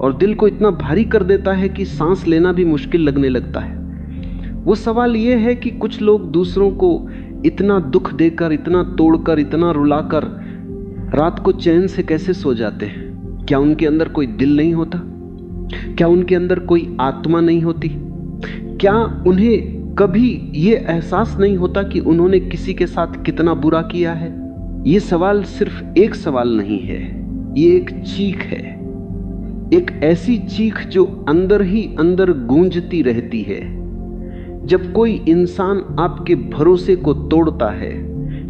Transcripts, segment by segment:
और दिल को इतना भारी कर देता है कि सांस लेना भी मुश्किल लगने लगता है। वो सवाल ये है कि कुछ लोग दूसरों को इतना दुख देकर, इतना तोड़कर, इतना रुलाकर रात को चैन से कैसे सो जाते हैं? क्या उनके अंदर कोई दिल नहीं होता? क्या उनके अंदर कोई आत्मा नहीं होती? क्या उन्हें कभी ये एहसास नहीं होता कि उन्होंने किसी के साथ कितना बुरा किया है? ये सवाल सिर्फ एक सवाल नहीं है, ये एक चीख है, एक ऐसी चीख जो अंदर ही अंदर गूंजती रहती है। जब कोई इंसान आपके भरोसे को तोड़ता है,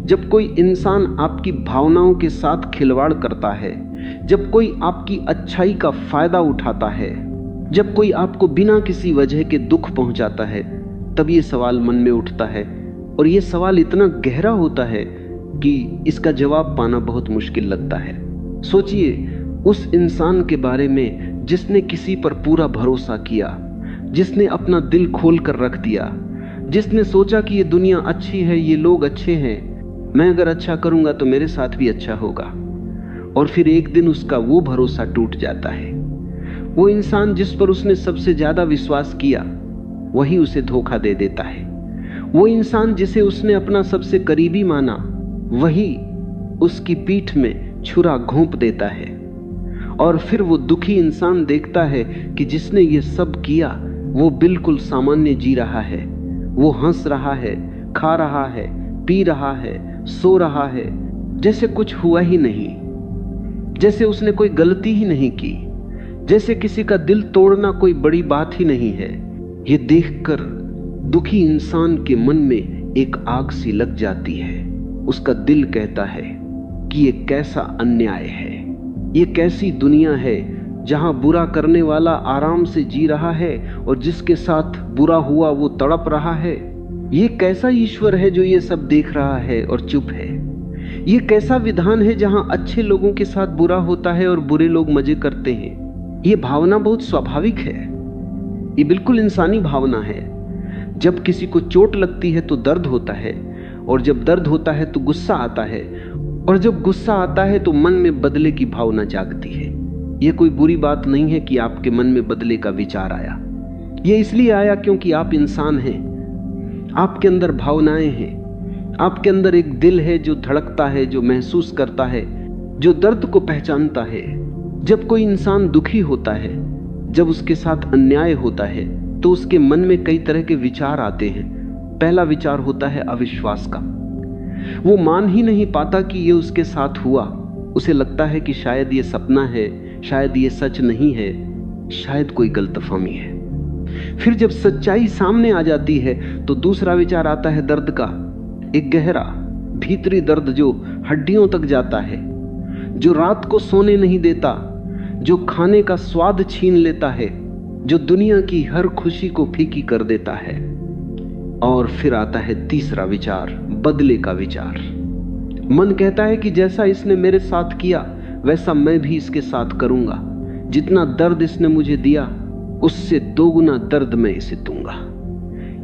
जब कोई इंसान आपकी भावनाओं के साथ खिलवाड़ करता है, जब कोई आपकी अच्छाई का फायदा उठाता है, जब कोई आपको बिना किसी वजह के दुख पहुंचाता है, तब ये सवाल मन में उठता है। और ये सवाल इतना गहरा होता है कि इसका जवाब पाना बहुत मुश्किल लगता है। सोचिए उस इंसान के बारे में जिसने किसी पर पूरा भरोसा किया, जिसने अपना दिल खोल कर रख दिया, जिसने सोचा कि ये दुनिया अच्छी है, ये लोग अच्छे हैं, मैं अगर अच्छा करूंगा तो मेरे साथ भी अच्छा होगा। और फिर एक दिन उसका वो भरोसा टूट जाता है। वो इंसान जिस पर उसने सबसे ज्यादा विश्वास किया, वही उसे धोखा दे देता है। वो इंसान जिसे उसने अपना सबसे करीबी माना, वही उसकी पीठ में छुरा घोंप देता है। और फिर वो दुखी इंसान देखता है कि जिसने ये सब किया वो बिल्कुल सामान्य जी रहा है, वो हंस रहा है, खा रहा है, पी रहा है, सो रहा है, जैसे कुछ हुआ ही नहीं, जैसे उसने कोई गलती ही नहीं की, जैसे किसी का दिल तोड़ना कोई बड़ी बात ही नहीं है। ये देखकर दुखी इंसान के मन में एक आग सी लग जाती है। उसका दिल कहता है कि ये कैसा अन्याय है, ये कैसी दुनिया है जहां बुरा करने वाला आराम से जी रहा है और जिसके साथ बुरा हुआ वो तड़प रहा है। ये कैसा ईश्वर है जो ये सब देख रहा है और चुप है? ये कैसा विधान है जहां अच्छे लोगों के साथ बुरा होता है और बुरे लोग मजे करते हैं? ये भावना बहुत स्वाभाविक है, ये बिल्कुल इंसानी भावना है। जब किसी को चोट लगती है तो दर्द होता है, और जब दर्द होता है तो गुस्सा आता है, और जब गुस्सा आता है तो मन में बदले की भावना जागती है। यह कोई बुरी बात नहीं है कि आपके मन में बदले का विचार आया। यह इसलिए आया क्योंकि आप इंसान हैं, आपके अंदर भावनाएं हैं, आपके अंदर एक दिल है जो धड़कता है, जो महसूस करता है, जो दर्द को पहचानता है। जब कोई इंसान दुखी होता है, जब उसके साथ अन्याय होता है, तो उसके मन में कई तरह के विचार आते हैं। पहला विचार होता है अविश्वास का। वो मान ही नहीं पाता कि ये उसके साथ हुआ। उसे लगता है कि शायद ये सपना है, शायद ये सच नहीं है, शायद कोई गलतफहमी है। फिर जब सच्चाई सामने आ जाती है तो दूसरा विचार आता है दर्द का, एक गहरा भीतरी दर्द जो हड्डियों तक जाता है, जो रात को सोने नहीं देता, जो खाने का स्वाद छीन लेता है, जो दुनिया की हर खुशी को फीकी कर देता है। और फिर आता है तीसरा विचार, बदले का विचार। मन कहता है कि जैसा इसने मेरे साथ किया वैसा मैं भी इसके साथ करूंगा। जितना दर्द इसने मुझे दिया उससे दोगुना दर्द मैं इसे दूंगा।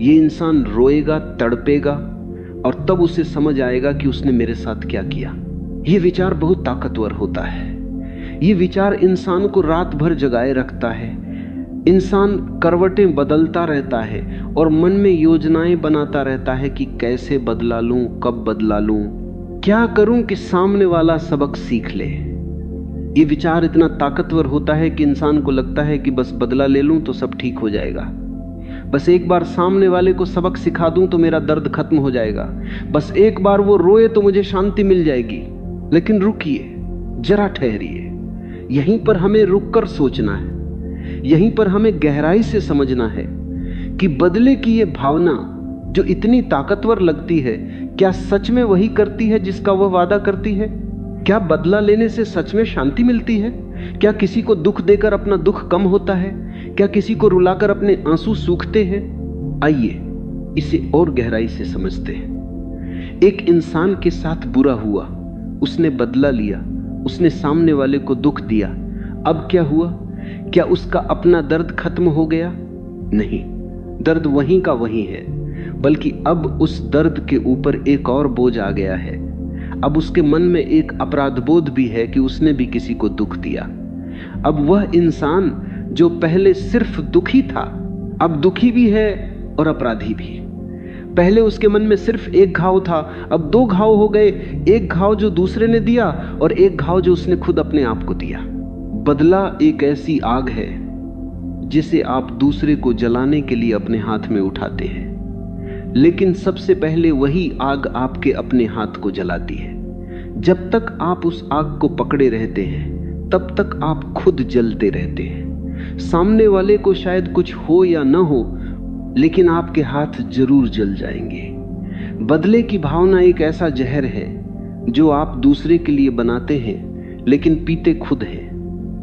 ये इंसान रोएगा, तड़पेगा, और तब उसे समझ आएगा कि उसने मेरे साथ क्या किया। ये विचार बहुत ताकतवर होता है। ये विचार इंसान को रात भर जगाए रखता है। इंसान करवटें बदलता रहता है और मन में योजनाएं बनाता रहता है कि कैसे बदला लूं, कब बदला लूं, क्या करूं कि सामने वाला सबक सीख ले। ये विचार इतना ताकतवर होता है कि इंसान को लगता है कि बस बदला ले लूं तो सब ठीक हो जाएगा, बस एक बार सामने वाले को सबक सिखा दूं तो मेरा दर्द खत्म हो जाएगा, बस एक बार वो रोए तो मुझे शांति मिल जाएगी। लेकिन रुकिए, जरा ठहरिए। यहीं पर हमें रुककर सोचना है, यहीं पर हमें गहराई से समझना है कि बदले की ये भावना जो इतनी ताकतवर लगती है, क्या सच में वही करती है जिसका वह वादा करती है? क्या बदला लेने से सच में शांति मिलती है? क्या किसी को दुख देकर अपना दुख कम होता है? क्या किसी को रुलाकर अपने आंसू सूखते हैं? आइए इसे और गहराई से समझते हैं। एक इंसान के साथ बुरा हुआ, उसने बदला लिया, उसने सामने वाले को दुख दिया। अब क्या हुआ? क्या उसका अपना दर्द खत्म हो गया? नहीं, दर्द वहीं का वहीं है, बल्कि अब उस दर्द के ऊपर एक और बोझ आ गया है। अब उसके मन में एक अपराध बोध भी है कि उसने भी किसी को दुख दिया। अब वह इंसान जो पहले सिर्फ दुखी था, अब दुखी भी है और अपराधी भी। पहले उसके मन में सिर्फ एक घाव था, अब 2 घाव हो गए। एक घाव जो दूसरे ने दिया और एक घाव जो उसने खुद अपने आप को दिया। बदला एक ऐसी आग है जिसे आप दूसरे को जलाने के लिए अपने हाथ में उठाते हैं, लेकिन सबसे पहले वही आग आपके अपने हाथ को जलाती है। जब तक आप उस आग को पकड़े रहते हैं तब तक आप खुद जलते रहते हैं। सामने वाले को शायद कुछ हो या न हो, लेकिन आपके हाथ जरूर जल जाएंगे। बदले की भावना एक ऐसा जहर है जो आप दूसरे के लिए बनाते हैं, लेकिन पीते खुद हैं।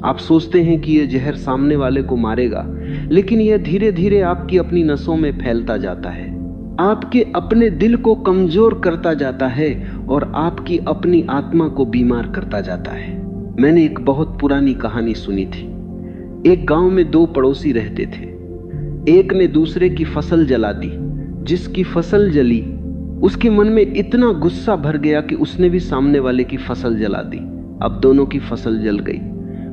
आप सोचते हैं कि यह जहर सामने वाले को मारेगा, लेकिन यह धीरे धीरे आपकी अपनी नसों में फैलता जाता है, आपके अपने दिल को कमजोर करता जाता है और आपकी अपनी आत्मा को बीमार करता जाता है। मैंने एक बहुत पुरानी कहानी सुनी थी। एक गांव में 2 पड़ोसी रहते थे। एक ने दूसरे की फसल जला दी। जिसकी फसल जली उसके मन में इतना गुस्सा भर गया कि उसने भी सामने वाले की फसल जला दी। अब दोनों की फसल जल गई,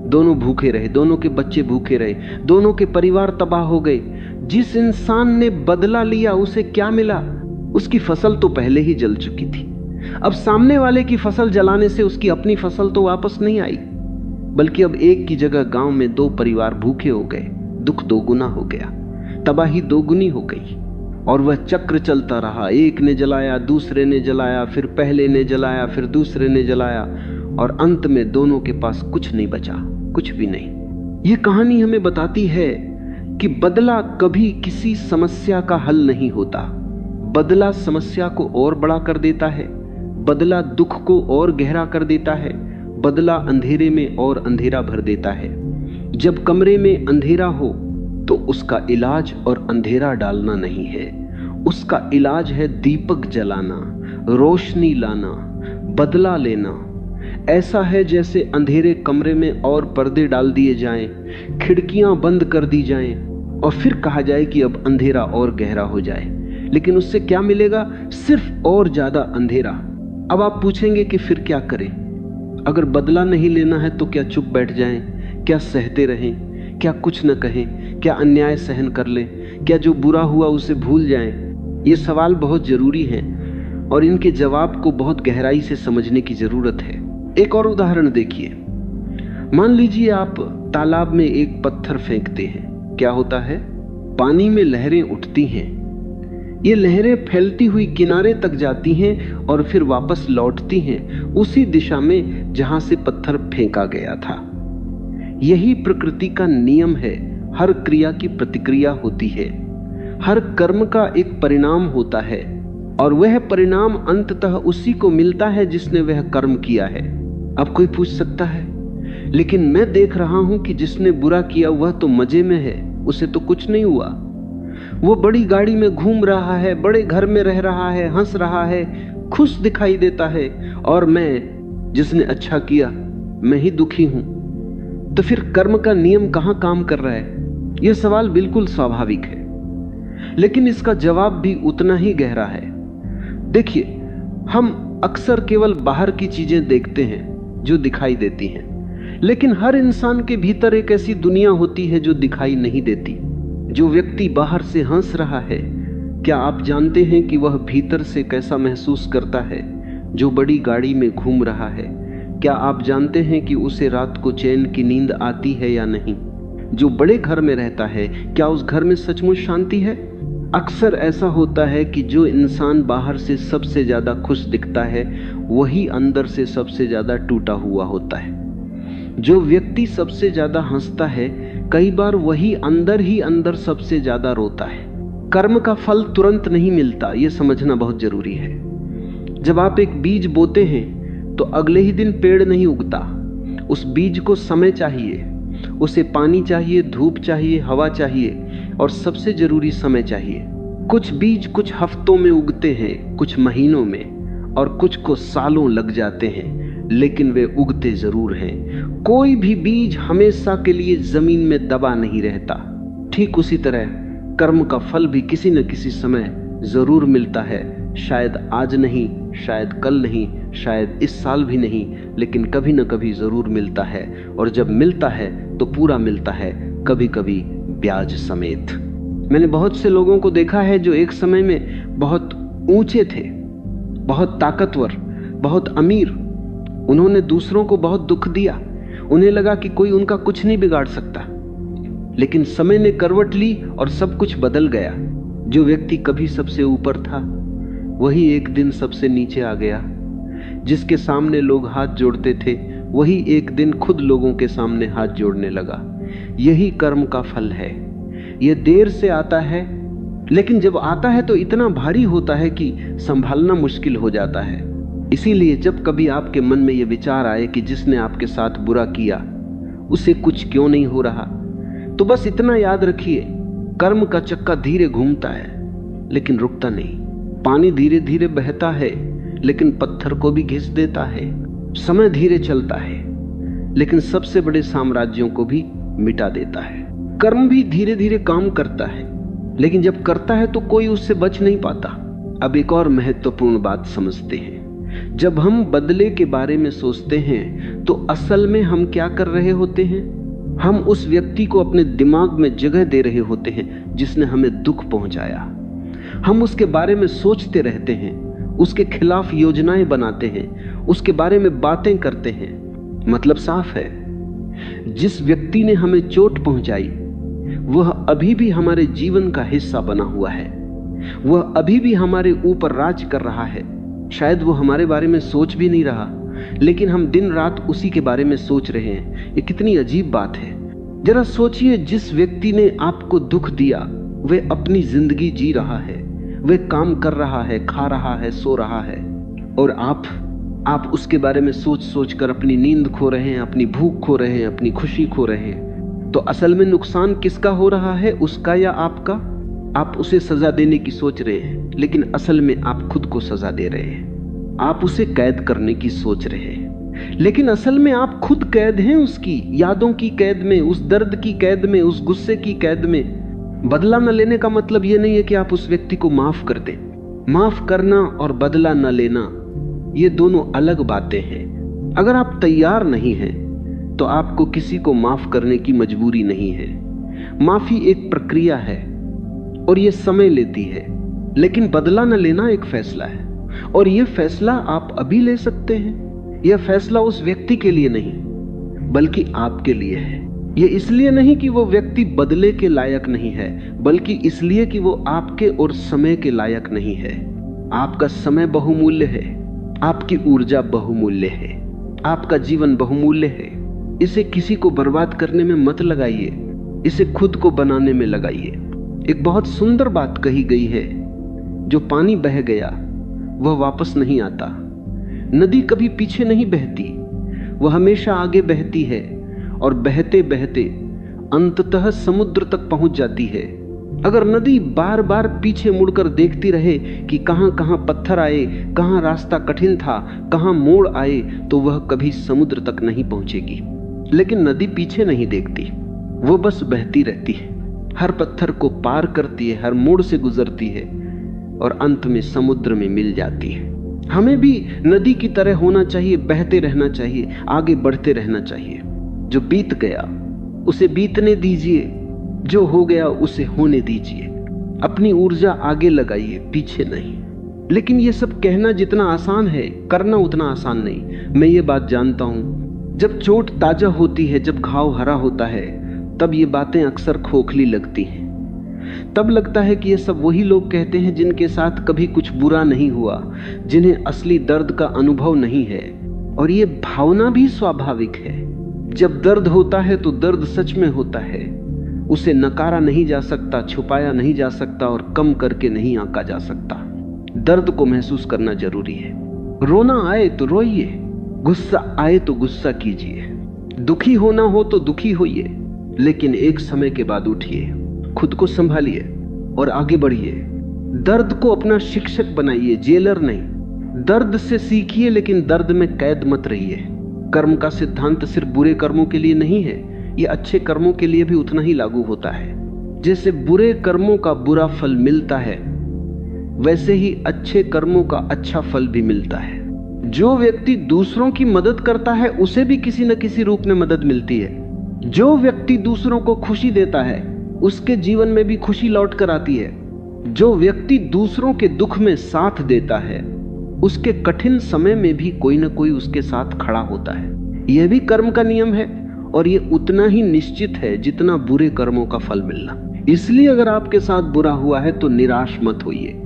दोनों भूखे रहे, दोनों के बच्चे भूखे रहे, दोनों के परिवार तबाह हो गए। जिस इंसान ने बदला लिया उसे क्या मिला? उसकी फसल तो पहले ही जल चुकी थी। अब सामने वाले की फसल जलाने से उसकी अपनी फसल तो वापस नहीं आई, बल्कि अब एक की जगह गांव में 2 परिवार भूखे हो गए। दुख 2 गुना हो गया, तबाही 2 गुनी हो गई। और वह चक्र चलता रहा। एक ने जलाया, दूसरे ने जलाया, फिर पहले ने जलाया, फिर दूसरे ने जलाया, और अंत में दोनों के पास कुछ नहीं बचा, कुछ भी नहीं। यह कहानी हमें बताती है कि बदला कभी किसी समस्या का हल नहीं होता। बदला समस्या को और बड़ा कर देता है, बदला दुख को और गहरा कर देता है, बदला अंधेरे में और अंधेरा भर देता है। जब कमरे में अंधेरा हो तो उसका इलाज और अंधेरा डालना नहीं है, उसका इलाज है दीपक जलाना, रोशनी लाना, बदला लेना। ऐसा है जैसे अंधेरे कमरे में और पर्दे डाल दिए जाएं, खिड़कियां बंद कर दी जाएं और फिर कहा जाए कि अब अंधेरा और गहरा हो जाए। लेकिन उससे क्या मिलेगा? सिर्फ और ज्यादा अंधेरा। अब आप पूछेंगे कि फिर क्या करें? अगर बदला नहीं लेना है तो क्या चुप बैठ जाएं? क्या सहते रहें? क्या कुछ न कहें? क्या अन्याय सहन कर लें? क्या जो बुरा हुआ उसे भूल जाएं? ये सवाल बहुत जरूरी हैं और इनके जवाब को बहुत गहराई से समझने की जरूरत है। एक और उदाहरण देखिए। मान लीजिए आप तालाब में एक पत्थर फेंकते हैं। क्या होता है? पानी में लहरें उठती हैं। ये लहरें फैलती हुई किनारे तक जाती हैं और फिर वापस लौटती हैं उसी दिशा में जहां से पत्थर फेंका गया था। यही प्रकृति का नियम है। हर क्रिया की प्रतिक्रिया होती है, हर कर्म का एक परिणाम होता है और वह परिणाम अंततः उसी को मिलता है जिसने वह कर्म किया है। अब कोई पूछ सकता है, लेकिन मैं देख रहा हूं कि जिसने बुरा किया वह तो मजे में है, उसे तो कुछ नहीं हुआ। वो बड़ी गाड़ी में घूम रहा है, बड़े घर में रह रहा है, हंस रहा है, खुश दिखाई देता है, और मैं जिसने अच्छा किया मैं ही दुखी हूं। तो फिर कर्म का नियम कहां काम कर रहा है? यह सवाल बिल्कुल स्वाभाविक है, लेकिन इसका जवाब भी उतना ही गहरा है। देखिए, हम अक्सर केवल बाहर की चीजें देखते हैं जो दिखाई देती हैं, लेकिन हर इंसान के भीतर एक ऐसी दुनिया होती है जो दिखाई नहीं देती। जो व्यक्ति बाहर से हंस रहा है, क्या आप जानते हैं कि वह भीतर से कैसा महसूस करता है? जो बड़ी गाड़ी में घूम रहा है, क्या आप जानते हैं कि उसे रात को चैन की नींद आती है या नहीं? जो बड़े घर में रहता है, क्या उस घर में सचमुच शांति है? अक्सर ऐसा होता है कि जो इंसान बाहर से सबसे ज्यादा खुश दिखता है वही अंदर से सबसे ज्यादा टूटा हुआ होता है। जो व्यक्ति सबसे ज्यादा हंसता है, कई बार वही अंदर सबसे ज्यादा रोता है। कर्म का फल तुरंत नहीं मिलता, यह समझना बहुत जरूरी है। जब आप एक बीज बोते हैं तो अगले ही दिन पेड़ नहीं उगता। उस बीज को समय चाहिए, उसे पानी चाहिए, धूप चाहिए, हवा चाहिए और सबसे जरूरी समय चाहिए। कुछ बीज कुछ हफ्तों में उगते हैं, कुछ महीनों में, और कुछ को सालों लग जाते हैं, लेकिन वे उगते जरूर हैं। कोई भी बीज हमेशा के लिए जमीन में दबा नहीं रहता। ठीक उसी तरह कर्म का फल भी किसी न किसी समय जरूर मिलता है, शायद आज नहीं, शायद कल नहीं, शायद इस साल भी नहीं, लेकिन कभी न कभी जरूर मिलता है। और जब मिलता है तो पूरा मिलता है, कभी कभी ब्याज समेत। मैंने बहुत से लोगों को देखा है जो एक समय में बहुत ऊंचे थे, बहुत ताकतवर, बहुत अमीर। उन्होंने दूसरों को बहुत दुख दिया, उन्हें लगा कि कोई उनका कुछ नहीं बिगाड़ सकता। लेकिन समय ने करवट ली और सब कुछ बदल गया। जो व्यक्ति कभी सबसे ऊपर था वही एक दिन सबसे नीचे आ गया। जिसके सामने लोग हाथ जोड़ते थे वही एक दिन खुद लोगों के सामने हाथ जोड़ने लगा। यही कर्म का फल है। यह देर से आता है, लेकिन जब आता है तो इतना भारी होता है कि संभालना मुश्किल हो जाता है। इसीलिए जब कभी आपके मन में यह विचार आए कि जिसने आपके साथ बुरा किया उसे कुछ क्यों नहीं हो रहा, तो बस इतना याद रखिए, कर्म का चक्का धीरे घूमता है लेकिन रुकता नहीं। पानी धीरे धीरे बहता है लेकिन पत्थर को भी घिस देता है। समय धीरे चलता है लेकिन सबसे बड़े साम्राज्यों को भी मिटा देता है। कर्म भी धीरे धीरे काम करता है, लेकिन जब करता है तो कोई उससे बच नहीं पाता। अब एक और महत्वपूर्ण बात समझते हैं। जब हम बदले के बारे में सोचते हैं तो असल में हम क्या कर रहे होते हैं? हम उस व्यक्ति को अपने दिमाग में जगह दे रहे होते हैं जिसने हमें दुख पहुंचाया। हम उसके बारे में सोचते रहते हैं, उसके खिलाफ योजनाएं बनाते हैं, उसके बारे में बातें करते हैं। मतलब साफ है, जिस व्यक्ति ने हमें चोट पहुंचाई वह अभी भी हमारे जीवन का हिस्सा बना हुआ है। वह अभी भी हमारे ऊपर राज कर रहा है। शायद वो हमारे बारे में सोच भी नहीं रहा, लेकिन हम दिन रात उसी के बारे में सोच रहे हैं। ये कितनी अजीब बात है। जरा सोचिए, जिस व्यक्ति ने आपको दुख दिया वह अपनी जिंदगी जी रहा है, वह काम कर रहा है, खा रहा है, सो रहा है, और आप उसके बारे में सोच सोच कर अपनी नींद खो रहे हैं, अपनी भूख खो रहे हैं, अपनी खुशी खो रहे हैं। तो असल में नुकसान किसका हो रहा है, उसका या आपका? आप उसे सजा देने की सोच रहे हैं, लेकिन असल में आप खुद को सजा दे रहे हैं। आप उसे कैद करने की सोच रहे हैं, लेकिन असल में आप खुद कैद हैं उसकी यादों की कैद में, उस दर्द की कैद में, उस गुस्से की कैद में। बदला न लेने का मतलब यह नहीं है कि आप उस व्यक्ति को माफ कर दें। माफ करना और बदला न लेना ये दोनों अलग बातें हैं। अगर आप तैयार नहीं हैं तो आपको किसी को माफ करने की मजबूरी नहीं है। माफी एक प्रक्रिया है और ये समय लेती है, लेकिन बदला न लेना एक फैसला है, और ये फैसला आप अभी ले सकते हैं। यह फैसला उस व्यक्ति के लिए नहीं बल्कि आपके लिए है। ये इसलिए नहीं कि वो व्यक्ति बदले के लायक नहीं है, बल्कि इसलिए कि वो आपके और समय के लायक नहीं है। आपका समय बहुमूल्य है, आपकी ऊर्जा बहुमूल्य है, आपका जीवन बहुमूल्य है। इसे किसी को बर्बाद करने में मत लगाइए, इसे खुद को बनाने में लगाइए। एक बहुत सुंदर बात कही गई है, जो पानी बह गया वह वापस नहीं आता। नदी कभी पीछे नहीं बहती, वह हमेशा आगे बहती है, और बहते बहते अंततः समुद्र तक पहुंच जाती है। अगर नदी बार बार पीछे मुड़कर देखती रहे कि कहां कहां पत्थर आए, कहां रास्ता कठिन था, कहां मोड़ आए, तो वह कभी समुद्र तक नहीं पहुंचेगी। लेकिन नदी पीछे नहीं देखती, वो बस बहती रहती है, हर पत्थर को पार करती है, हर मोड़ से गुजरती है और अंत में समुद्र में मिल जाती है। हमें भी नदी की तरह होना चाहिए, बहते रहना चाहिए, आगे बढ़ते रहना चाहिए। जो बीत गया उसे बीतने दीजिए, जो हो गया उसे होने दीजिए। अपनी ऊर्जा आगे लगाइए, पीछे नहीं। लेकिन ये सब कहना जितना आसान है, करना उतना आसान नहीं। मैं ये बात जानता हूं, जब चोट ताजा होती है, जब घाव हरा होता है, तब ये बातें अक्सर खोखली लगती हैं। तब लगता है कि ये सब वही लोग कहते हैं जिनके साथ कभी कुछ बुरा नहीं हुआ, जिन्हें असली दर्द का अनुभव नहीं है। और ये भावना भी स्वाभाविक है। जब दर्द होता है तो दर्द सच में होता है, उसे नकारा नहीं जा सकता, छुपाया नहीं जा सकता और कम करके नहीं आंका जा सकता। दर्द को महसूस करना जरूरी है। रोना आए तो रोइए, गुस्सा आए तो गुस्सा कीजिए, दुखी होना हो तो दुखी होइए, लेकिन एक समय के बाद उठिए, खुद को संभालिए और आगे बढ़िए। दर्द को अपना शिक्षक बनाइए, जेलर नहीं। दर्द से सीखिए, लेकिन दर्द में कैद मत रहिए। कर्म का सिद्धांत सिर्फ बुरे कर्मों के लिए नहीं है, यह अच्छे कर्मों के लिए भी उतना ही लागू होता है। जैसे बुरे कर्मों का बुरा फल मिलता है, वैसे ही अच्छे कर्मों का अच्छा फल भी मिलता है। जो व्यक्ति दूसरों की मदद करता है उसे भी किसी न किसी रूप में मदद मिलती है। जो व्यक्ति दूसरों को खुशी देता है उसके जीवन में भी खुशी लौट कर आती है। जो व्यक्ति दूसरों के दुख में साथ देता है उसके कठिन समय में भी कोई न कोई उसके साथ खड़ा होता है। यह भी कर्म का नियम है और यह उतना ही निश्चित है जितना बुरे कर्मों का फल मिलना। इसलिए अगर आपके साथ बुरा हुआ है तो निराश मत होइए।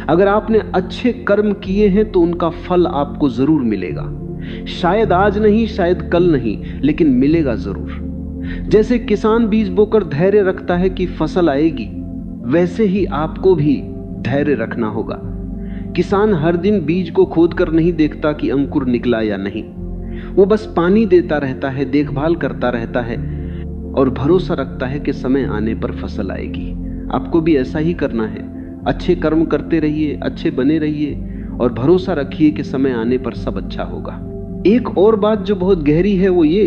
अगर आपने अच्छे कर्म किए हैं तो उनका फल आपको जरूर मिलेगा। शायद आज नहीं, शायद कल नहीं, लेकिन मिलेगा जरूर। जैसे किसान बीज बोकर धैर्य रखता है कि फसल आएगी, वैसे ही आपको भी धैर्य रखना होगा। किसान हर दिन बीज को खोद कर नहीं देखता कि अंकुर निकला या नहीं। वो बस पानी देता रहता है, देखभाल करता रहता है और भरोसा रखता है कि समय आने पर फसल आएगी। आपको भी ऐसा ही करना है। अच्छे कर्म करते रहिए, अच्छे बने रहिए और भरोसा रखिए कि समय आने पर सब अच्छा होगा। एक और बात जो बहुत गहरी है वो ये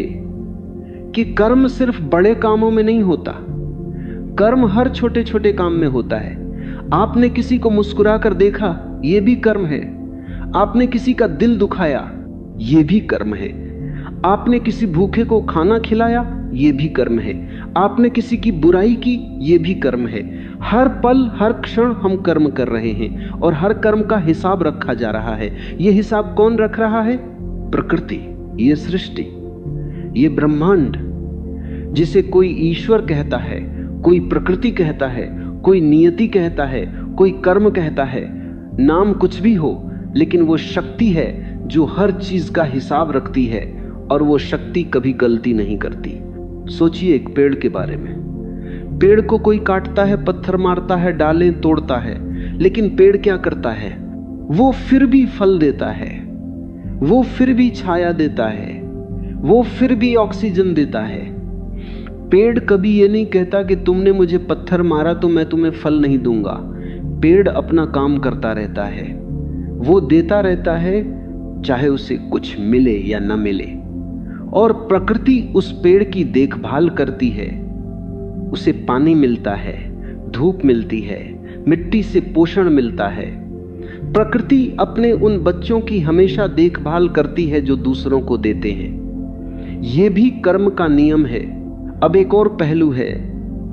कि कर्म सिर्फ बड़े कामों में नहीं होता, कर्म हर छोटे छोटे काम में होता है। आपने किसी को मुस्कुरा कर देखा, ये भी कर्म है। आपने किसी का दिल दुखाया, ये भी कर्म है। आपने किसी भूखे को खाना खिलाया, ये भी कर्म है। आपने किसी की बुराई की, ये भी कर्म है। हर पल हर क्षण हम कर्म कर रहे हैं और हर कर्म का हिसाब रखा जा रहा है। ये हिसाब कौन रख रहा है? प्रकृति, ये सृष्टि, ये ब्रह्मांड, जिसे कोई ईश्वर कहता है, कोई प्रकृति कहता है, कोई नियति कहता है, कोई कर्म कहता है। नाम कुछ भी हो, लेकिन वो शक्ति है जो हर चीज का हिसाब रखती है और वो शक्ति कभी गलती नहीं करती। सोचिए एक पेड़ के बारे में। पेड़ को कोई काटता है, पत्थर मारता है, डालें तोड़ता है, लेकिन पेड़ क्या करता है? वो फिर भी फल देता है, वो फिर भी छाया देता है, वो फिर भी ऑक्सीजन देता है। पेड़ कभी ये नहीं कहता कि तुमने मुझे पत्थर मारा तो मैं तुम्हें फल नहीं दूंगा। पेड़ अपना काम करता रहता है, वो देता रहता है, चाहे उसे कुछ मिले या न मिले। और प्रकृति उस पेड़ की देखभाल करती है, उसे पानी मिलता है, धूप मिलती है, मिट्टी से पोषण मिलता है। प्रकृति अपने उन बच्चों की हमेशा देखभाल करती है जो दूसरों को देते हैं। यह भी कर्म का नियम है। अब एक और पहलू है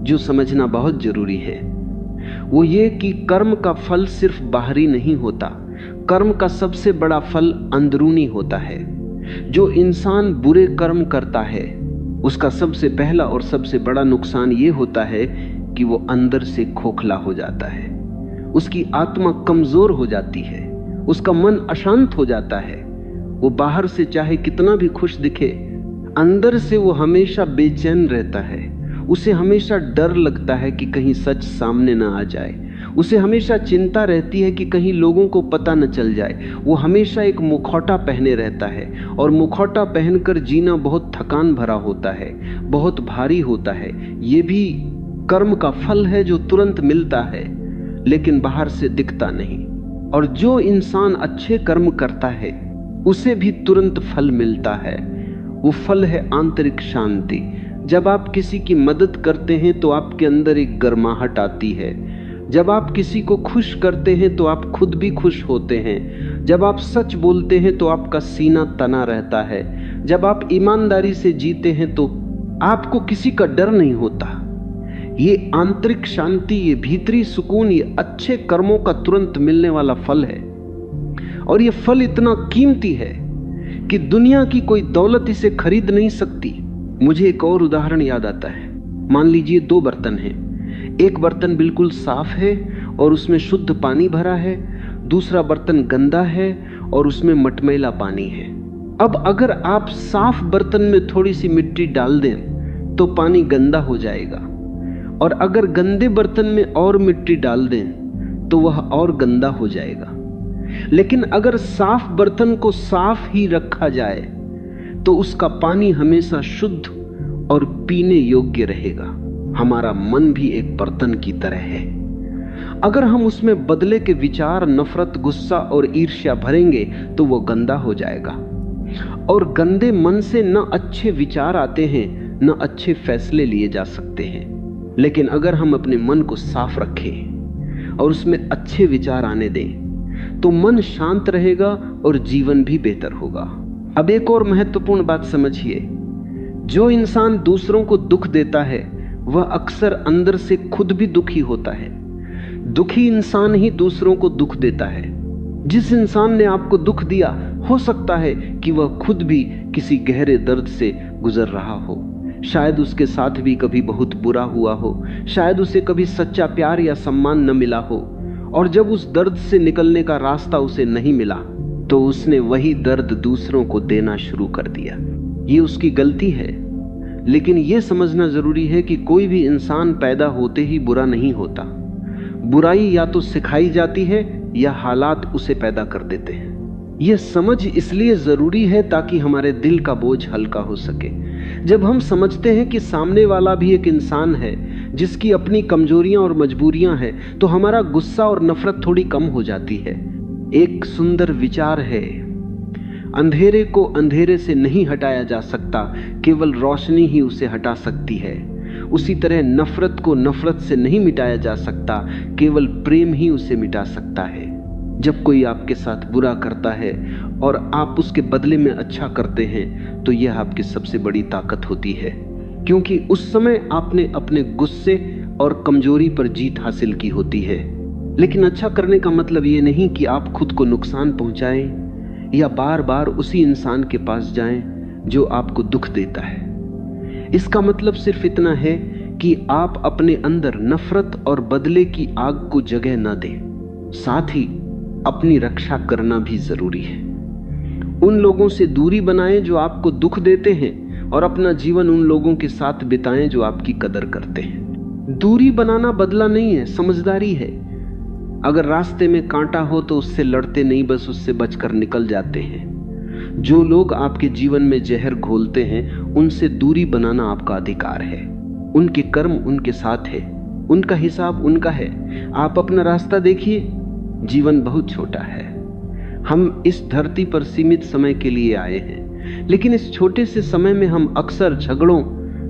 जो समझना बहुत जरूरी है, वो ये कि कर्म का फल सिर्फ बाहरी नहीं होता। कर्म का सबसे बड़ा फल अंदरूनी होता है। जो इंसान बुरे कर्म करता है उसका सबसे पहला और सबसे बड़ा नुकसान ये होता है कि वो अंदर से खोखला हो जाता है, उसकी आत्मा कमजोर हो जाती है, उसका मन अशांत हो जाता है। वो बाहर से चाहे कितना भी खुश दिखे, अंदर से वो हमेशा बेचैन रहता है। उसे हमेशा डर लगता है कि कहीं सच सामने ना आ जाए। उसे हमेशा चिंता रहती है कि कहीं लोगों को पता न चल जाए। वो हमेशा एक मुखौटा पहने रहता है और मुखौटा पहनकर जीना बहुत थकान भरा होता है, बहुत भारी होता है। ये भी कर्म का फल है जो तुरंत मिलता है लेकिन बाहर से दिखता नहीं। और जो इंसान अच्छे कर्म करता है उसे भी तुरंत फल मिलता है। वो फल है आंतरिक शांति। जब आप किसी की मदद करते हैं तो आपके अंदर एक गर्माहट आती है। जब आप किसी को खुश करते हैं तो आप खुद भी खुश होते हैं। जब आप सच बोलते हैं तो आपका सीना तना रहता है। जब आप ईमानदारी से जीते हैं तो आपको किसी का डर नहीं होता। ये आंतरिक शांति, ये भीतरी सुकून, ये अच्छे कर्मों का तुरंत मिलने वाला फल है। और ये फल इतना कीमती है कि दुनिया की कोई दौलत इसे खरीद नहीं सकती। मुझे एक और उदाहरण याद आता है। मान लीजिए 2 बर्तन हैं। एक बर्तन बिल्कुल साफ है और उसमें शुद्ध पानी भरा है, दूसरा बर्तन गंदा है और उसमें मटमैला पानी है। अब अगर आप साफ बर्तन में थोड़ी सी मिट्टी डाल दें तो पानी गंदा हो जाएगा, और अगर गंदे बर्तन में और मिट्टी डाल दें तो वह और गंदा हो जाएगा। लेकिन अगर साफ बर्तन को साफ ही रखा जाए तो उसका पानी हमेशा शुद्ध और पीने योग्य रहेगा। हमारा मन भी एक बर्तन की तरह है। अगर हम उसमें बदले के विचार, नफरत, गुस्सा और ईर्ष्या भरेंगे तो वो गंदा हो जाएगा। और गंदे मन से न अच्छे विचार आते हैं, न अच्छे फैसले लिए जा सकते हैं। लेकिन अगर हम अपने मन को साफ रखें, और उसमें अच्छे विचार आने दें, तो मन शांत रहेगा और जीवन भी बेहतर होगा। अब एक और महत्वपूर्ण बात समझिए, जो इंसान दूसरों को दुख देता है वह अक्सर अंदर से खुद भी दुखी होता है। दुखी इंसान ही दूसरों को दुख देता है। जिस इंसान ने आपको दुख दिया, हो सकता है कि वह खुद भी किसी गहरे दर्द से गुजर रहा हो। शायद उसके साथ भी कभी बहुत बुरा हुआ हो, शायद उसे कभी सच्चा प्यार या सम्मान न मिला हो, और जब उस दर्द से निकलने का रास्ता उसे नहीं मिला तो उसने वही दर्द दूसरों को देना शुरू कर दिया। ये उसकी गलती है, लेकिन ये समझना जरूरी है कि कोई भी इंसान पैदा होते ही बुरा नहीं होता। बुराई या तो सिखाई जाती है या हालात उसे पैदा कर देते हैं। यह समझ इसलिए जरूरी है ताकि हमारे दिल का बोझ हल्का हो सके। जब हम समझते हैं कि सामने वाला भी एक इंसान है जिसकी अपनी कमजोरियां और मजबूरियां हैं, तो हमारा गुस्सा और नफरत थोड़ी कम हो जाती है। एक सुंदर विचार है, अंधेरे को अंधेरे से नहीं हटाया जा सकता, केवल रोशनी ही उसे हटा सकती है। उसी तरह नफरत को नफरत से नहीं मिटाया जा सकता, केवल प्रेम ही उसे मिटा सकता है। जब कोई आपके साथ बुरा करता है और आप उसके बदले में अच्छा करते हैं, तो यह आपकी सबसे बड़ी ताकत होती है, क्योंकि उस समय आपने अपने गुस्से और कमजोरी पर जीत हासिल की होती है। लेकिन अच्छा करने का मतलब ये नहीं कि आप खुद को नुकसान पहुंचाएं या बार बार उसी इंसान के पास जाएं जो आपको दुख देता है। इसका मतलब सिर्फ इतना है कि आप अपने अंदर नफरत और बदले की आग को जगह न दें। साथ ही अपनी रक्षा करना भी जरूरी है। उन लोगों से दूरी बनाएं जो आपको दुख देते हैं, और अपना जीवन उन लोगों के साथ बिताएं जो आपकी कदर करते हैं। दूरी बनाना बदला नहीं है, समझदारी है। अगर रास्ते में कांटा हो तो उससे लड़ते नहीं, बस उससे बचकर निकल जाते हैं। जो लोग आपके जीवन में जहर घोलते हैं, उनसे दूरी बनाना आपका अधिकार है। उनके कर्म उनके साथ है, उनका हिसाब उनका है। आप अपना रास्ता देखिए। जीवन बहुत छोटा है। हम इस धरती पर सीमित समय के लिए आए हैं, लेकिन इस छोटे से समय में हम अक्सर झगड़ों,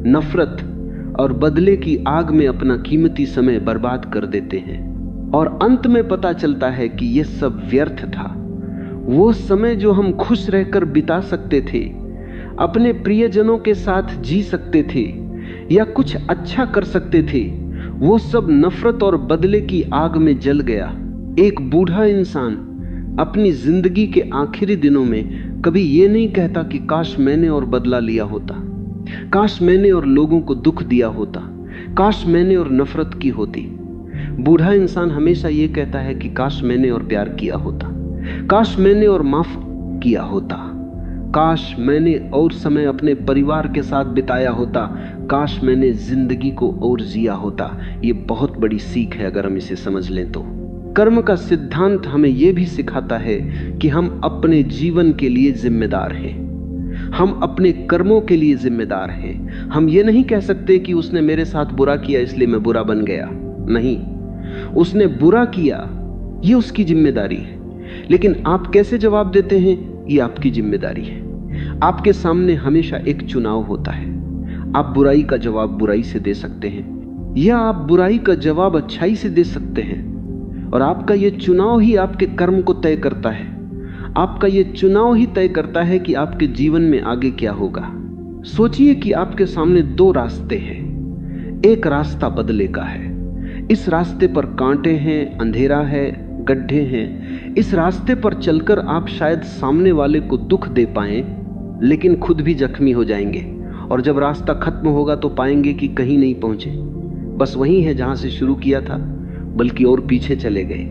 नफरत और बदले की आग में अपना कीमती समय बर्बाद कर देते हैं, और अंत में पता चलता है कि यह सब व्यर्थ था। वो समय जो हम खुश रहकर बिता सकते थे, अपने प्रियजनों के साथ जी सकते थे या कुछ अच्छा कर सकते थे, वो सब नफरत और बदले की आग में जल गया। एक बूढ़ा इंसान अपनी जिंदगी के आखिरी दिनों में कभी ये नहीं कहता कि काश मैंने और बदला लिया होता, काश मैंने और लोगों को दुख दिया होता, काश मैंने और नफरत की होती। बूढ़ा इंसान हमेशा ये कहता है कि काश मैंने और प्यार किया होता, काश मैंने और माफ किया होता, काश मैंने और समय अपने परिवार के साथ बिताया होता, काश मैंने जिंदगी को और जिया होता। ये बहुत बड़ी सीख है अगर हम इसे समझ लें तो। कर्म का सिद्धांत हमें यह भी सिखाता है कि हम अपने जीवन के लिए जिम्मेदार हैं। हम अपने कर्मों के लिए जिम्मेदार हैं। हम ये नहीं कह सकते कि उसने मेरे साथ बुरा किया इसलिए मैं बुरा बन गया। नहीं, उसने बुरा किया, ये उसकी जिम्मेदारी है, लेकिन आप कैसे जवाब देते हैं ये आपकी जिम्मेदारी है। आपके सामने हमेशा एक चुनाव होता है। आप बुराई का जवाब बुराई से दे सकते हैं, या आप बुराई का जवाब अच्छाई से दे सकते हैं, और आपका ये चुनाव ही आपके कर्म को तय करता है। आपका ये चुनाव ही तय करता है कि आपके जीवन में आगे क्या होगा। सोचिए कि आपके सामने दो रास्ते हैं। एक रास्ता बदले का है। इस रास्ते पर कांटे हैं, अंधेरा है, गड्ढे हैं। इस रास्ते पर चलकर आप शायद सामने वाले को दुख दे पाएं, लेकिन खुद भी जख्मी हो जाएंगे, और जब रास्ता खत्म होगा तो पाएंगे कि कहीं नहीं पहुंचे, बस वहीं है जहां से शुरू किया था, बल्कि और पीछे चले गए।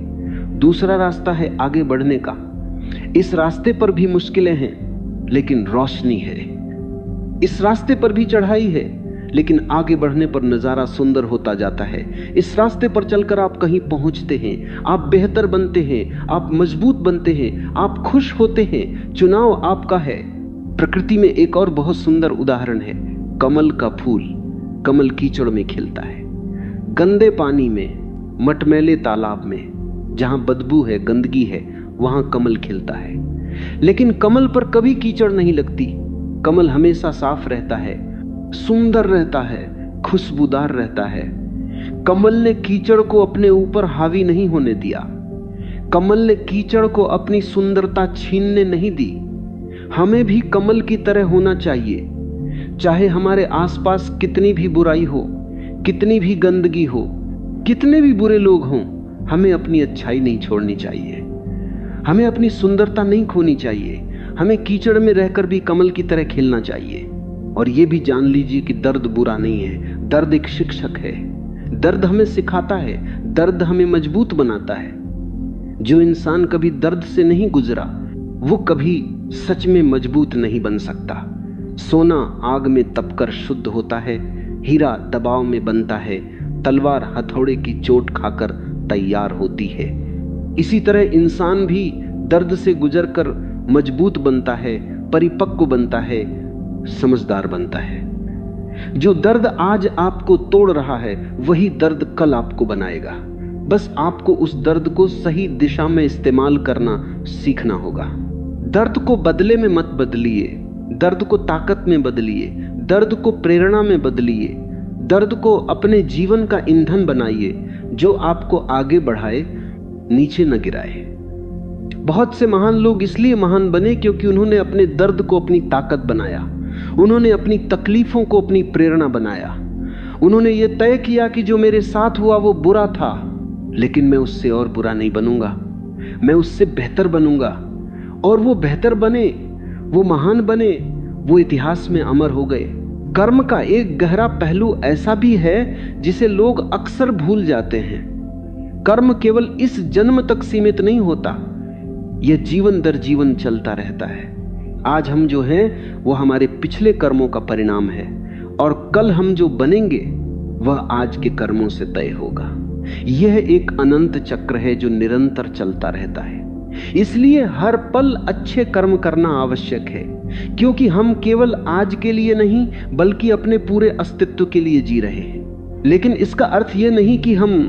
दूसरा रास्ता है आगे बढ़ने का। इस रास्ते पर भी मुश्किलें हैं, लेकिन रोशनी है। इस रास्ते पर भी चढ़ाई है, लेकिन आगे बढ़ने पर नजारा सुंदर होता जाता है। इस रास्ते पर चलकर आप कहीं पहुंचते हैं, आप बेहतर बनते हैं, आप मजबूत बनते हैं, आप खुश होते हैं। चुनाव आपका है। प्रकृति में एक और बहुत सुंदर उदाहरण है, कमल का फूल। कमल कीचड़ में खिलता है, गंदे पानी में, मटमैले तालाब में, जहां बदबू है, गंदगी है, वहां कमल खिलता है। लेकिन कमल पर कभी कीचड़ नहीं लगती। कमल हमेशा साफ रहता है, सुंदर रहता है, खुशबूदार रहता है। कमल ने कीचड़ को अपने ऊपर हावी नहीं होने दिया। कमल ने कीचड़ को अपनी सुंदरता छीनने नहीं दी। हमें भी कमल की तरह होना चाहिए। चाहे हमारे आसपास कितनी भी बुराई हो, कितनी भी गंदगी हो, कितने भी बुरे लोग हों, हमें अपनी अच्छाई नहीं छोड़नी चाहिए। हमें अपनी सुंदरता नहीं खोनी चाहिए। हमें कीचड़ में रहकर भी कमल की तरह खिलना चाहिए। और ये भी जान लीजिए कि दर्द बुरा नहीं है, दर्द एक शिक्षक है। दर्द हमें सिखाता है, दर्द हमें मजबूत बनाता है। जो इंसान कभी दर्द से नहीं गुजरा, वो कभी सच में मजबूत नहीं बन सकता। सोना आग में तपकर शुद्ध होता है, हीरा दबाव में बनता है, तलवार हथौड़े की चोट खाकर तैयार होती है। इसी तरह इंसान भी दर्द से गुजरकर मजबूत बनता है, परिपक्व बनता है, समझदार बनता है। जो दर्द आज आपको तोड़ रहा है, वही दर्द कल आपको बनाएगा। बस आपको उस दर्द को सही दिशा में इस्तेमाल करना सीखना होगा। दर्द को बदले में मत बदलिए, दर्द को ताकत में बदलिए, दर्द को प्रेरणा में बदलिए, दर्द को अपने जीवन का ईंधन बनाइए, जो आपको आगे बढ़ाए, नीचे न गिराए। बहुत से महान लोग इसलिए महान बने क्योंकि उन्होंने अपने दर्द को अपनी ताकत बनाया। उन्होंने अपनी तकलीफों को अपनी प्रेरणा बनाया। उन्होंने ये तय किया कि जो मेरे साथ हुआ वो बुरा था, लेकिन मैं उससे और बुरा नहीं बनूंगा, मैं उससे बेहतर बनूंगा। और वो बेहतर बने, वो महान बने, वो इतिहास में अमर हो गए। कर्म का एक गहरा पहलू ऐसा भी है जिसे लोग अक्सर भूल जाते हैं। कर्म केवल इस जन्म तक सीमित नहीं होता, यह जीवन दर जीवन चलता रहता है। आज हम जो हैं वो हमारे पिछले कर्मों का परिणाम है, और कल हम जो बनेंगे वह आज के कर्मों से तय होगा। यह एक अनंत चक्र है जो निरंतर चलता रहता है। इसलिए हर पल अच्छे कर्म करना आवश्यक है, क्योंकि हम केवल आज के लिए नहीं बल्कि अपने पूरे अस्तित्व के लिए जी रहे हैं। लेकिन इसका अर्थ यह नहीं कि हम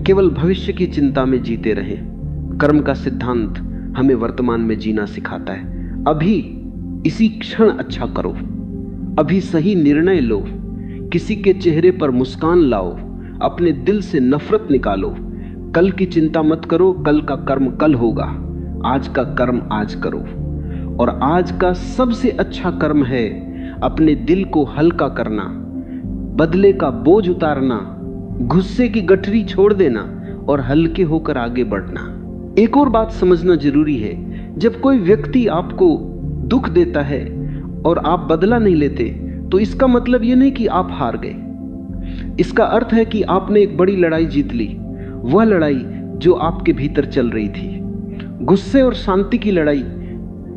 केवल भविष्य की चिंता में जीते रहें। कर्म का सिद्धांत हमें वर्तमान में जीना सिखाता है। अभी इसी क्षण अच्छा करो, अभी सही निर्णय लो, किसी के चेहरे पर मुस्कान लाओ, अपने दिल से नफरत निकालो। कल की चिंता मत करो, कल का कर्म कल होगा, आज का कर्म आज करो। और आज का सबसे अच्छा कर्म है अपने दिल को हल्का करना, बदले का बोझ उतारना, गुस्से की गठरी छोड़ देना और हल्के होकर आगे बढ़ना। एक और बात समझना जरूरी है, जब कोई व्यक्ति आपको दुख देता है और आप बदला नहीं लेते, तो इसका मतलब यह नहीं कि आप हार गए। इसका अर्थ है कि आपने एक बड़ी लड़ाई जीत ली, वह लड़ाई जो आपके भीतर चल रही थी। गुस्से और शांति की लड़ाई,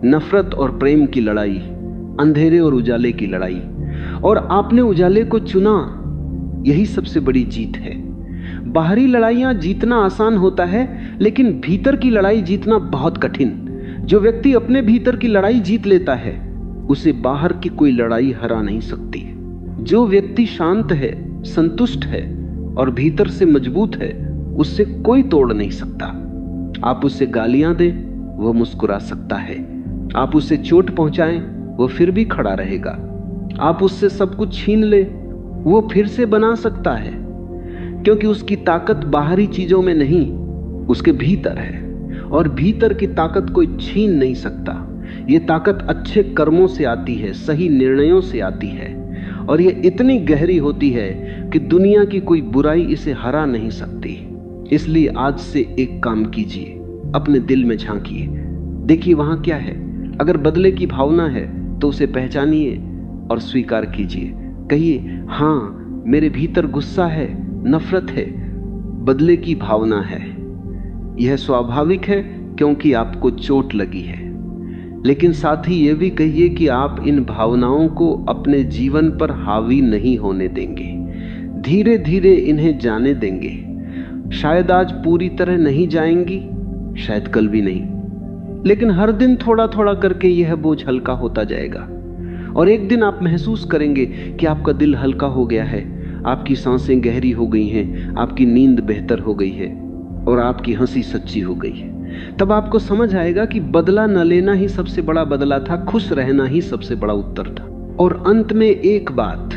नफरत और प्रेम की लड़ाई, अंधेरे और उजाले की लड़ाई, और आपने उजाले को चुना, यही सबसे बड़ी जीत है। बाहरी लड़ाइयां जीतना आसान होता है, लेकिन भीतर की लड़ाई जीतना बहुत कठिन। जो व्यक्ति अपने भीतर की लड़ाई जीत लेता है, उसे बाहर की कोई लड़ाई हरा नहीं सकती। जो व्यक्ति शांत है, संतुष्ट है और भीतर से मजबूत है, उससे कोई तोड़ नहीं सकता। आप उससे गालियां दें, वह मुस्कुरा सकता है। आप उससे चोट पहुंचाएं, वह फिर भी खड़ा रहेगा। आप उससे सब कुछ छीन ले, वो फिर से बना सकता है, क्योंकि उसकी ताकत बाहरी चीजों में नहीं, उसके भीतर है। और भीतर की ताकत कोई छीन नहीं सकता। ये ताकत अच्छे कर्मों से आती है, सही निर्णयों से आती है, और ये इतनी गहरी होती है कि दुनिया की कोई बुराई इसे हरा नहीं सकती। इसलिए आज से एक काम कीजिए, अपने दिल में झांकिए, देखिए वहां क्या है। अगर बदले की भावना है तो उसे पहचानिए और स्वीकार कीजिए। कहिए, हाँ, मेरे भीतर गुस्सा है, नफरत है, बदले की भावना है। यह स्वाभाविक है क्योंकि आपको चोट लगी है। लेकिन साथ ही यह भी कहिए कि आप इन भावनाओं को अपने जीवन पर हावी नहीं होने देंगे। धीरे धीरे इन्हें जाने देंगे। शायद आज पूरी तरह नहीं जाएंगी, शायद कल भी नहीं, लेकिन हर दिन थोड़ा थोड़ा करके यह बोझ हल्का होता जाएगा। और एक दिन आप महसूस करेंगे कि आपका दिल हल्का हो गया है, आपकी सांसें गहरी हो गई हैं, आपकी नींद बेहतर हो गई है और आपकी हंसी सच्ची हो गई है। तब आपको समझ आएगा कि बदला न लेना ही सबसे बड़ा बदला था, खुश रहना ही सबसे बड़ा उत्तर था। और अंत में एक बात,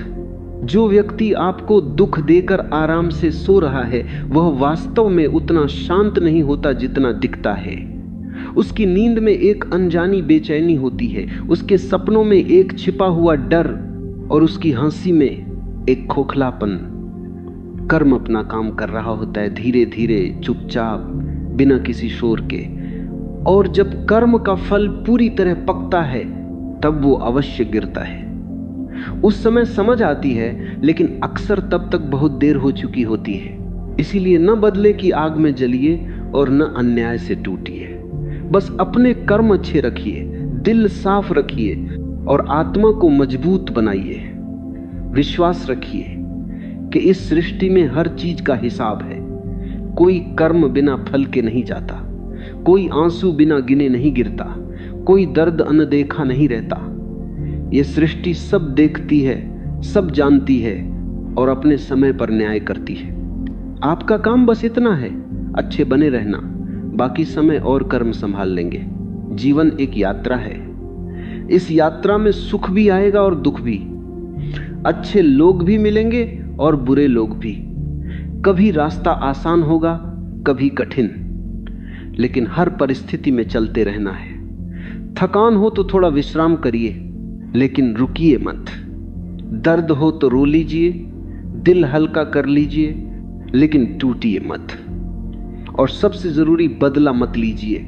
जो व्यक्ति आपको दुख देकर आराम से सो रहा है वह वास्तव में उतना शांत नहीं होता जितना दिखता है। उसकी नींद में एक अनजानी बेचैनी होती है, उसके सपनों में एक छिपा हुआ डर और उसकी हंसी में एक खोखलापन। कर्म अपना काम कर रहा होता है, धीरे धीरे, चुपचाप, बिना किसी शोर के। और जब कर्म का फल पूरी तरह पकता है तब वो अवश्य गिरता है। उस समय समझ आती है, लेकिन अक्सर तब तक बहुत देर हो चुकी होती है। इसीलिए न बदले की आग में जलिए और न अन्याय से टूटिए। बस अपने कर्म अच्छे रखिए, दिल साफ रखिए और आत्मा को मजबूत बनाइए। विश्वास रखिए कि इस सृष्टि में हर चीज का हिसाब है। कोई कर्म बिना फल के नहीं जाता, कोई आंसू बिना गिने नहीं गिरता, कोई दर्द अनदेखा नहीं रहता। ये सृष्टि सब देखती है, सब जानती है और अपने समय पर न्याय करती है। आपका काम बस इतना है, अच्छे बने रहना, बाकी समय और कर्म संभाल लेंगे। जीवन एक यात्रा है, इस यात्रा में सुख भी आएगा और दुख भी, अच्छे लोग भी मिलेंगे और बुरे लोग भी। कभी रास्ता आसान होगा, कभी कठिन, लेकिन हर परिस्थिति में चलते रहना है। थकान हो तो थोड़ा विश्राम करिए, लेकिन रुकिए मत। दर्द हो तो रो लीजिए, दिल हल्का कर लीजिए, लेकिन टूटिए मत। और सबसे जरूरी, बदला मत लीजिए,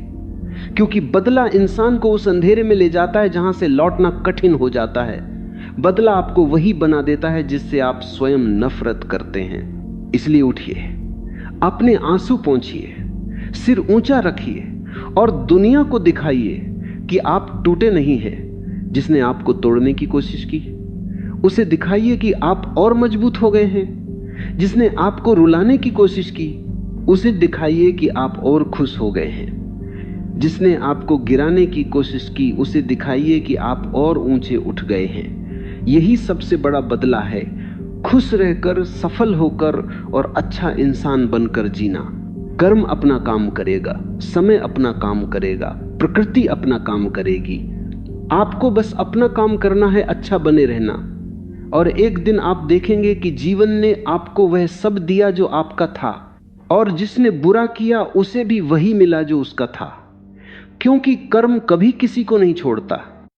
क्योंकि बदला इंसान को उस अंधेरे में ले जाता है जहां से लौटना कठिन हो जाता है। बदला आपको वही बना देता है जिससे आप स्वयं नफरत करते हैं। इसलिए उठिए, अपने आंसू पोंछिए, सिर ऊंचा रखिए और दुनिया को दिखाइए कि आप टूटे नहीं हैं। जिसने आपको तोड़ने की कोशिश की उसे दिखाइए कि आप और मजबूत हो गए हैं। जिसने आपको रुलाने की कोशिश की उसे दिखाइए कि आप और खुश हो गए हैं। जिसने आपको गिराने की कोशिश की उसे दिखाइए कि आप और ऊंचे उठ गए हैं। यही सबसे बड़ा बदला है, खुश रहकर, सफल होकर और अच्छा इंसान बनकर जीना। कर्म अपना काम करेगा, समय अपना काम करेगा, प्रकृति अपना काम करेगी। आपको बस अपना काम करना है, अच्छा बने रहना। और एक दिन आप देखेंगे कि जीवन ने आपको वह सब दिया जो आपका था, और जिसने बुरा किया उसे भी वही मिला जो उसका था। क्योंकि कर्म कभी किसी को नहीं छोड़ता।